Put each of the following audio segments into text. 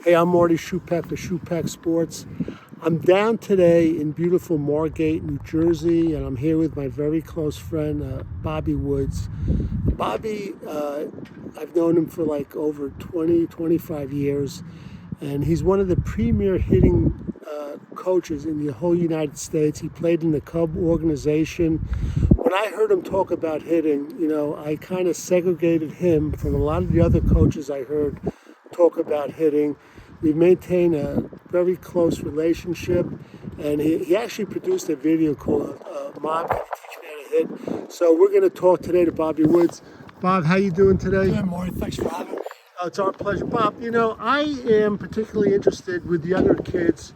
Hey, I'm Marty Schupak of Schupak Sports. I'm down today in beautiful Margate, New Jersey, and I'm here with my very close friend, Bobby Woods. Bobby, I've known him for like over 20, 25 years, and he's one of the premier hitting coaches in the whole United States. He played in the Cub organization. When I heard him talk about hitting, I kind of segregated him from a lot of the other coaches I heard talk about hitting. We maintain a very close relationship, and he actually produced a video called Mom, Can You Teach Me How to Hit? So we're going to talk today to Bobby Woods. Bob, how you doing today? Good, Marty. Thanks for having me. It's our pleasure. Bob, I am particularly interested with younger kids.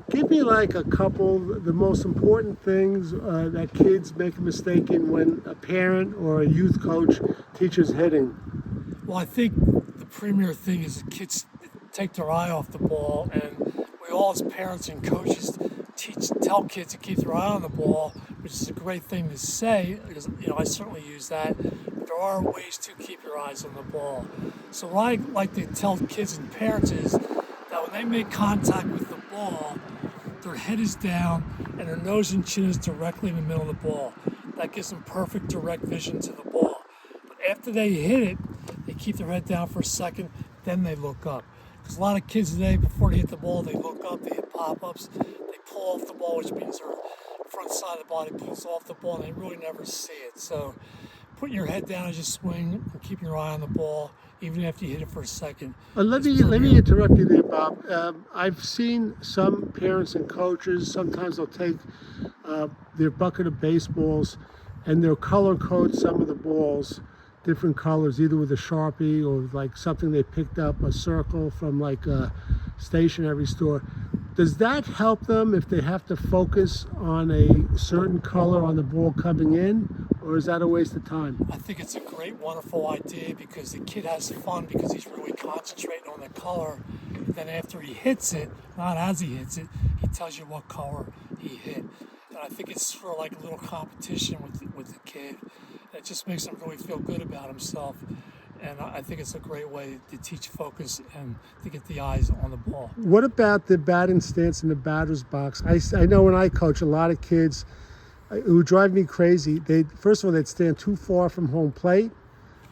Give me like a couple, the most important things that kids make a mistake in when a parent or a youth coach teaches hitting. Well, I think the premier thing is that kids take their eye off the ball, and we all as parents and coaches tell kids to keep their eye on the ball, which is a great thing to say, because I certainly use that, but there are ways to keep your eyes on the ball. So what I like to tell kids and parents is that when they make contact with the ball, their head is down and their nose and chin is directly in the middle of the ball. That gives them perfect direct vision to the ball. But after they hit it, they keep their head down for a second, then they look up. Because a lot of kids today, before they hit the ball, they look up, they hit pop-ups, they pull off the ball, which means their front side of the body pulls off the ball, and they really never see it. So putting your head down as you swing and keeping your eye on the ball, even after you hit it for a second. Let me interrupt you there, Bob. I've seen some parents and coaches, sometimes they'll take their bucket of baseballs and they'll color code some of the balls different colors, either with a Sharpie or like something they picked up, a circle from like a stationery store. Does that help them if they have to focus on a certain color on the ball coming in, or is that a waste of time? I think it's a great, wonderful idea because the kid has fun because he's really concentrating on the color. Then after he hits it, not as he hits it, he tells you what color he hit. And I think it's sort of like a little competition with the kid. It just makes him really feel good about himself. And I think it's a great way to teach focus and to get the eyes on the ball. What about the batting stance in the batter's box? I know when I coach, a lot of kids, it would drive me crazy. First of all, they'd stand too far from home plate,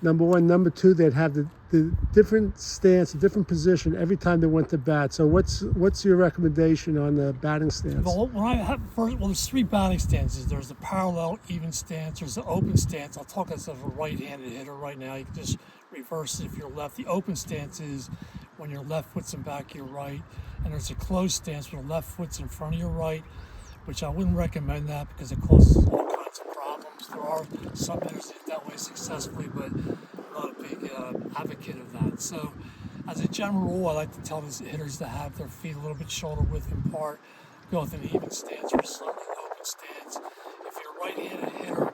number one. Number two, they'd have the different stance, a different position every time they went to bat. So what's your recommendation on the batting stance? Well, there's three batting stances. There's the parallel even stance. There's the open stance. I'll talk as a right-handed hitter right now. You can just reverse it if you're left. The open stance is when your left foot's in back of your right. And there's a closed stance where the left foot's in front of your right, which I wouldn't recommend that because it causes all kinds of problems. There are some hitters that hit that way successfully, but I'm not a big advocate of that. So as a general rule, I like to tell these hitters to have their feet a little bit shoulder width apart, go with an even stance or an open stance. If you're a right-handed hitter, what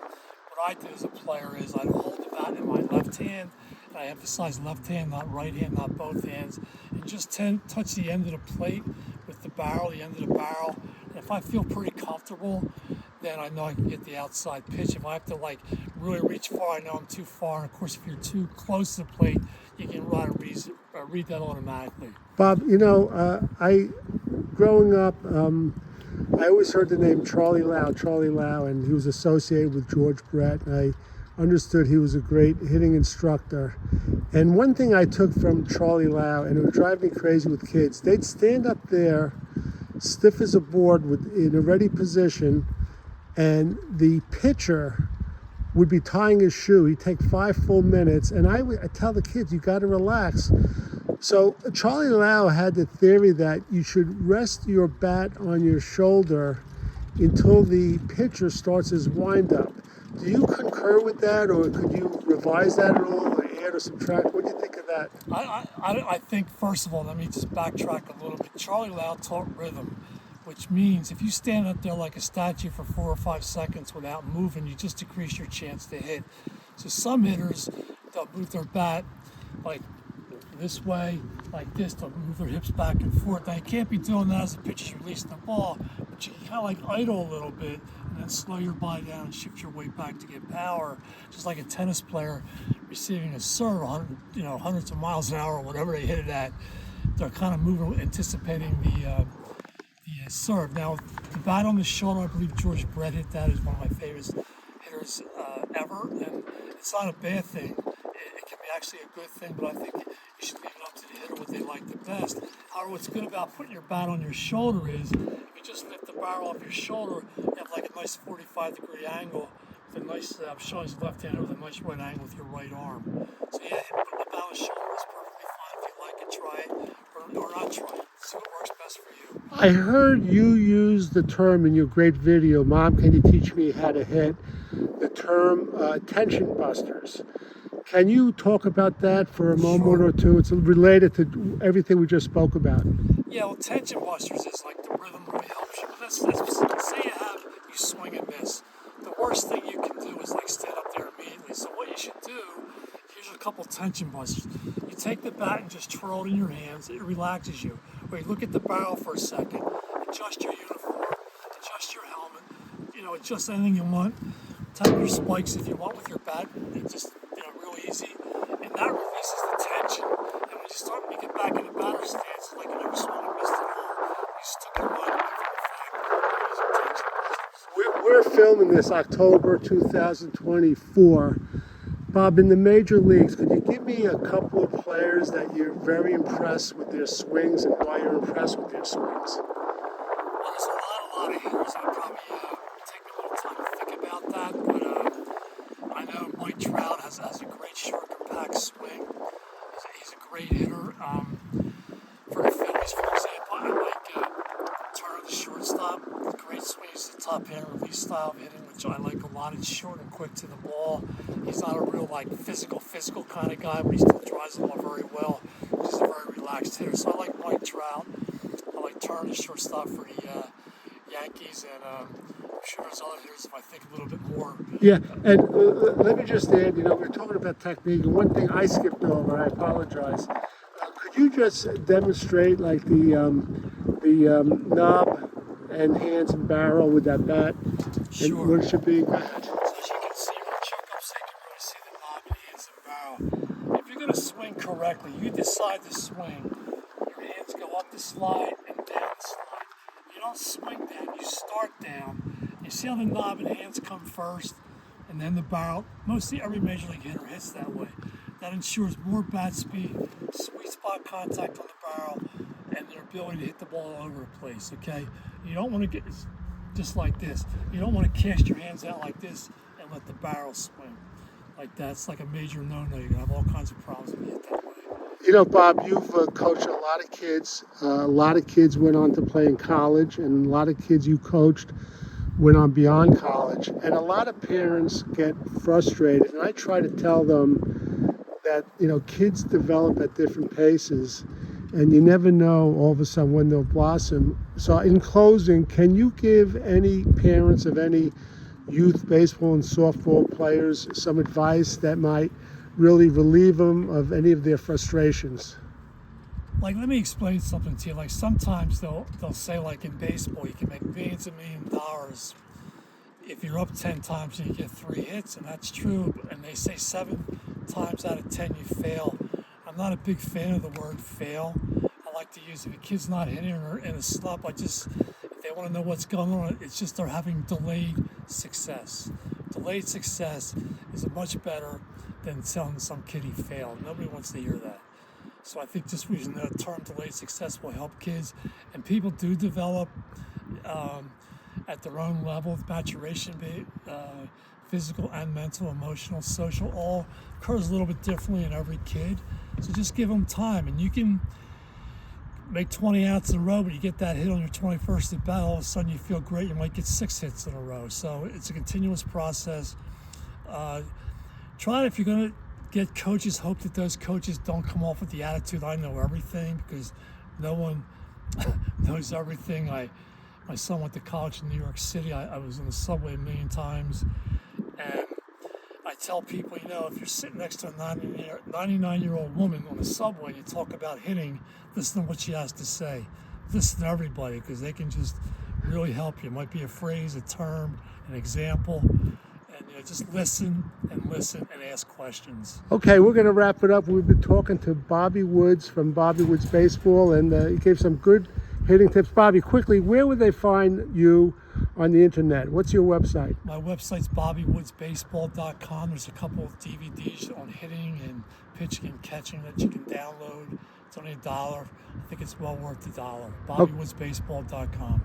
I do as a player is I hold the bat in my left hand, and I emphasize left hand, not right hand, not both hands, and just touch the end of the plate with the end of the barrel. And if I feel pretty comfortable, then I know I can get the outside pitch. If I have to really reach far, I know I'm too far. And of course, if you're too close to the plate, you can read that automatically. Bob, growing up, I always heard the name Charlie Lau, and he was associated with George Brett. I understood he was a great hitting instructor. And one thing I took from Charlie Lau, and it would drive me crazy with kids, they'd stand up there stiff as a board in a ready position, and the pitcher would be tying his shoe. He'd take 5 full minutes, and I tell the kids, you got to relax. So Charlie Lau had the theory that you should rest your bat on your shoulder until the pitcher starts his windup. Do you concur with that, or could you revise that at all, or add or subtract? What do you think of that? I think, first of all, let me just backtrack a little bit. Charlie Lau taught rhythm, which means if you stand up there like a statue for 4 or 5 seconds without moving, you just decrease your chance to hit. So some hitters, they'll move their bat like this way, like this. They'll move their hips back and forth. Now, you can't be doing that as the pitcher's releasing the ball, but you can kind of idle a little bit and then slow your body down and shift your weight back to get power, just like a tennis player receiving a serve, hundreds of miles an hour or whatever they hit it at. they're kind of moving, anticipating the serve. Now, the bat on the shoulder, I believe George Brett hit that. Is one of my favorite hitters ever, and it's not a bad thing. It can be actually a good thing, but I think you should leave it up to the hitter what they like the best. However, what's good about putting your bat on your shoulder is if you just lift the barrel off your shoulder, you have like a nice 45-degree angle with a nice, I'm showing his left hand with a nice right angle with your right arm. So yeah, putting the bat on the shoulder is perfectly fine. If you like it, try it, or not try it. See what works best for you. I heard you use the term in your great video, Mom, Can You Teach Me How to Hit? The term tension busters. Can you talk about that for a moment or two? It's related to everything we just spoke about. Yeah, well, tension busters is like the rhythm really helps you. Let's say you swing and miss. The worst thing you can do is like stand up there immediately. So what you should do, here's a couple tension busters. You take the bat and just twirl it in your hands. It relaxes you. Or you look at the barrel for a second, adjust your uniform, adjust your helmet, adjust anything you want. Tap your spikes if you want with your bat. It's just, real easy. And that releases the tension. And when you get back in the batter's stance, it's like you never swung and missed at all. You just took your mind away from the fact that you're using tension. We're filming this October 2024. Bob, in the major leagues, could you give me a couple of players that you're very impressed with their swings and why you're impressed with their swings? Well, there's a lot of hitters. I'd probably take a little time to think about that, but I know Mike Trout has a great short, compact swing. He's a great hitter. For the Phillies, for example, I like Turner, the shortstop. Great swing. He's the top hand release style of hitting, which I like a lot. It's short and quick to the ball. He's not a real physical kind of guy, but he still drives the ball very well. He's a very relaxed hitter. So I like Mike Trout. I like Turner, the shortstop for the Yankees, and I'm sure there's other hitters if I think a little bit more. Yeah, and let me just add, we're talking about technique, and one thing I skipped over, I apologize. Could you just demonstrate like the knob and hands and barrel with that bat? Sure. And what it should be? Go ahead. So as you can see, when you choke up, so you can really see the knob and hands and barrel. If you're going to swing correctly, you decide to swing. Your hands go up the slide and down the slide. You don't swing down, you start down. You see how the knob and hands come first, and then the barrel. Mostly every major league hitter hits that way. That ensures more bat speed, sweet spot contact on the barrel, and their ability to hit the ball all over the place, okay? You don't want to get just like this. You don't want to cast your hands out like this and let the barrel swing like that. It's like a major no-no. You're going to have all kinds of problems if you hit that way. Bob, you've coached a lot of kids. A lot of kids went on to play in college, and a lot of kids you coached went on beyond college. And a lot of parents get frustrated, and I try to tell them that, kids develop at different paces, and you never know all of a sudden when they'll blossom. So in closing, can you give any parents of any youth baseball and softball players some advice that might really relieve them of any of their frustrations? Like, let me explain something to you. Like, sometimes they'll say, like, in baseball, you can make millions and millions of dollars if you're up 10 times and you get 3 hits, and that's true. And they say 7 times out of 10 you fail. I'm not a big fan of the word fail. I like to use, if a kid's not hitting or in a slump, if they want to know what's going on, it's just they're having delayed success. Delayed success is much better than telling some kid he failed. Nobody wants to hear that. So I think just using the term delayed success will help kids. And people do develop at their own level of maturation, physical and mental, emotional, social, all occurs a little bit differently in every kid. So just give them time, and you can make 20 outs in a row, but you get that hit on your 21st at bat, all of a sudden you feel great. You might get 6 hits in a row. So it's a continuous process. Try it if you're going to get coaches. Hope that those coaches don't come off with the attitude, I know everything, because no one knows everything. My son went to college in New York City. I was in the subway a million times, and I tell people, if you're sitting next to a 99-year-old woman on the subway and you talk about hitting, listen to what she has to say. Listen to everybody, because they can just really help you. It might be a phrase, a term, an example, and just listen and ask questions. Okay, we're going to wrap it up. We've been talking to Bobby Woods from Bobby Woods Baseball, and he gave some good hitting tips. Bobby, quickly, where would they find you on the internet? What's your website? My website's bobbywoodsbaseball.com. There's a couple of DVDs on hitting and pitching and catching that you can download. It's only $1. I think it's well worth $1. bobbywoodsbaseball.com.